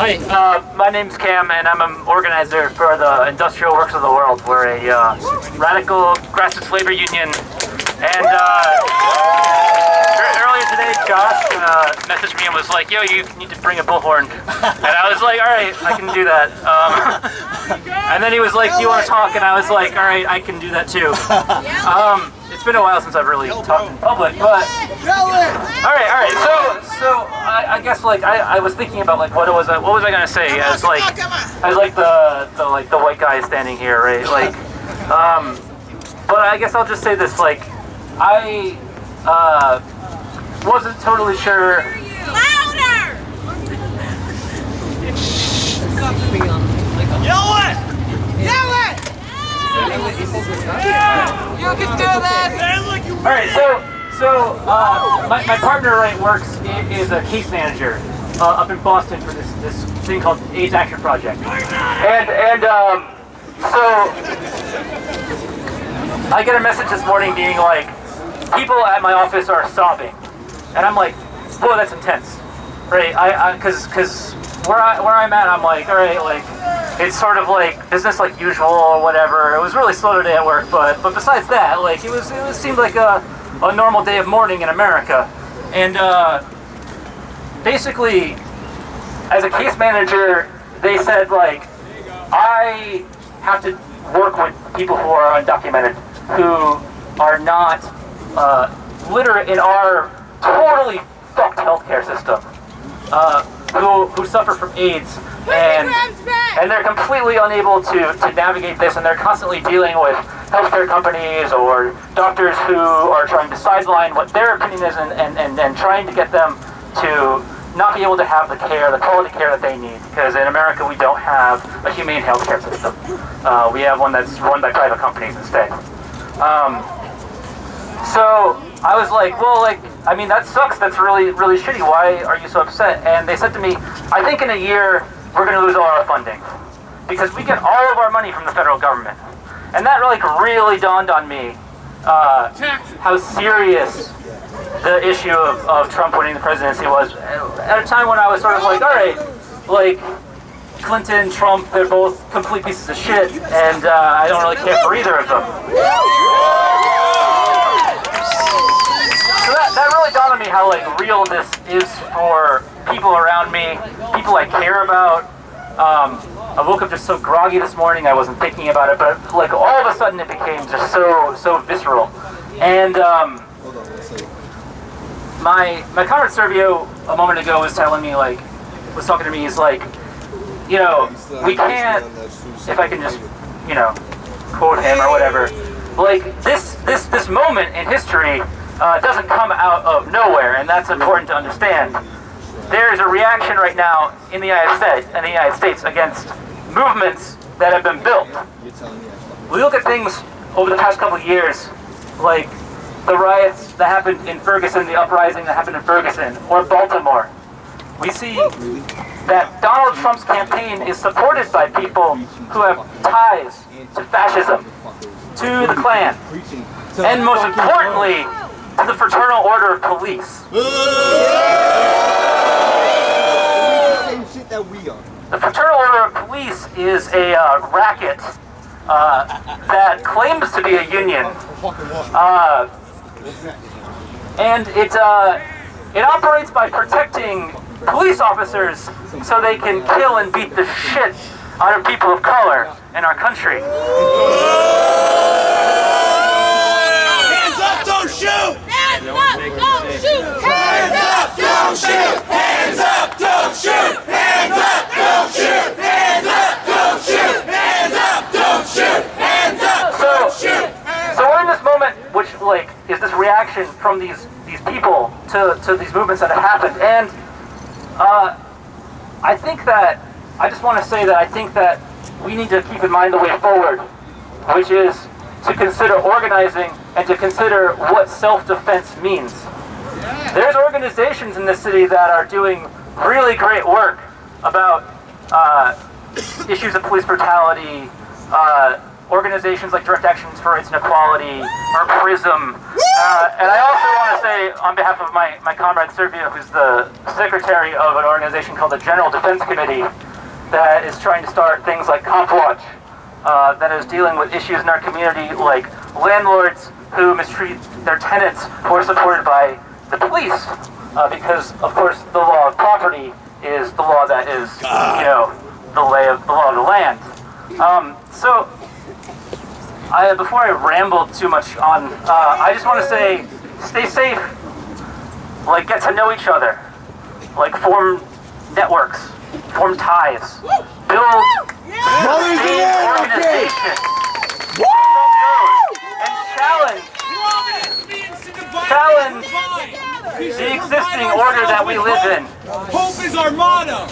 Hi, my name's Cam, and I'm an organizer for the Industrial Workers of the World. We're a radical grassroots labor union. And earlier today, Josh messaged me and was like, "Yo, you need to bring a bullhorn." And I was like, "All right, I can do that." And then he was like, "Do you want to talk?" And I was like, "All right, I can do that too." It's been a while since I've really talked in public, but all right. So I guess like I was thinking about like what was I gonna say as like the white guy standing here, right? Like, but I guess I'll just say this, like I wasn't totally sure. Louder! Yell it! Yell it! You can do this! Alright, so my partner, right, is a case manager up in Boston for this thing called AIDS Action Project. And so I get a message this morning being like, people at my office are sobbing. And I'm like, whoa, that's intense. Right? Cause where I'm at, I'm like, all right, like, it's sort of like business like usual or whatever. It was really slow today at work, but besides that, like, it seemed like a normal day of mourning in America. And basically, as a case manager, they said, like, I have to work with people who are undocumented, who are not literate in our totally fucked healthcare system, who suffer from AIDS, and they're completely unable to navigate this, and they're constantly dealing with healthcare companies or doctors who are trying to sideline what their opinion is and trying to get them to not be able to have the quality care that they need, because in America we don't have a humane healthcare system. We have one that's run by private companies instead. So I was like, well, like, I mean, that sucks. That's really, really shitty. Why are you so upset? And they said to me, I think in a year we're going to lose all our funding because we get all of our money from the federal government. And that really dawned on me how serious the issue of Trump winning the presidency was. At a time when I was sort of like, all right, like, Clinton, Trump, they're both complete pieces of shit, and I don't really care for either of them. So that really dawned on me how like real this is for people around me, people I care about. I woke up just so groggy this morning, I wasn't thinking about it, but like all of a sudden it became just so visceral. And my comrade Servio a moment ago was talking to me, he's like, you know, we can't, if I can just, you know, quote him or whatever, like this moment in history doesn't come out of nowhere, and that's important to understand. There is a reaction right now in the United States against movements that have been built. We look at things over the past couple of years, like the riots that happened in Ferguson, the uprising that happened in Ferguson, or Baltimore. We see that Donald Trump's campaign is supported by people who have ties to fascism, to the Klan, and most importantly, to the Fraternal Order of Police. The Fraternal Order of Police is a racket that claims to be a union, and it operates by protecting police officers so they can kill and beat the shit out of people of color in our country. Hands up, don't shoot! Hands up, don't shoot! Hands up, don't shoot! Hands up, don't shoot! Hands up, don't shoot! Hands up, don't shoot! Hands up, don't shoot! Hands up, don't shoot! So we're in this moment, which like is this reaction from these people to these movements that have happened, and I just want to say that I think that we need to keep in mind the way forward, which is to consider organizing and to consider what self-defense means. There's organizations in this city that are doing really great work about issues of police brutality, organizations like Direct Actions for Rights and Equality or PRISM. And I also want to say, on behalf of my comrade Servio, who's the secretary of an organization called the General Defense Committee that is trying to start things like Comp Watch, that is dealing with issues in our community like landlords who mistreat their tenants who are supported by the police, because, of course, the law of property is the law that is, you know, the law of the land. So, before I ramble too much on, I just want to say, stay safe, like, get to know each other, like, form networks, form ties, build organizations, and challenge the existing order that we live in. Hope is our motto.